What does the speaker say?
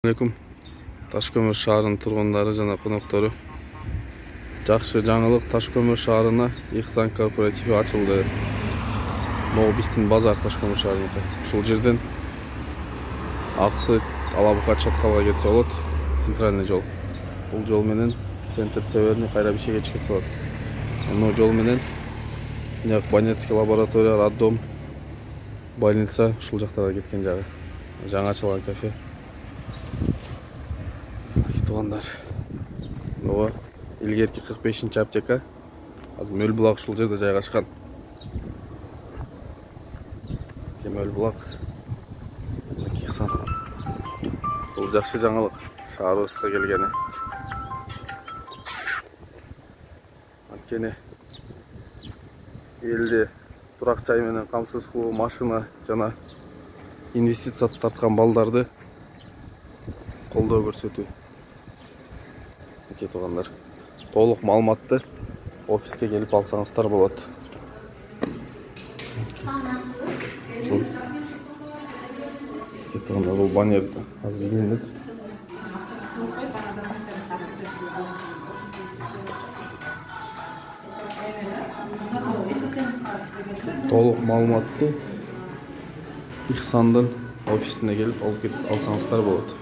Алейкум. Ташкөмір шаарынын тургундары жана коноктору. Жакшы жаңылык, Ташкөмір шаарына Ихсан кооперативи ачылды. Могу биздин базар Ташкөмір шаарыныкы. Ушул жерден Аксы Алабука Чаткалга кетсе болот. Центральный жол. Бул жол менен центр Северный кайра Бишкекке кетсе болот. Мына жол менен Банецкий лаборатория, роддом, больница ушул жактарга кеткен жагы. Жаңы ачылган кафе. Тугандар. Ова илгерки 45-чи аптека. Азыр Мөл булак ушул жерде жайгашкан. Мөл булак. Ихсан. Бул жакшы жаңылык. Шаарыбызга келгени. Анткени элди турак жай менен камсыз кылуу, машина жана инвестиция тарткан балдарды колдоо көрсөтүү. Тугандар. Толук маалыматты офиске келип алсаңыздар болот. Тугандар, бул баннер азыр илинет. Толук маалыматты Ихсандын офисине келип алып кетип алсаңыздар болот.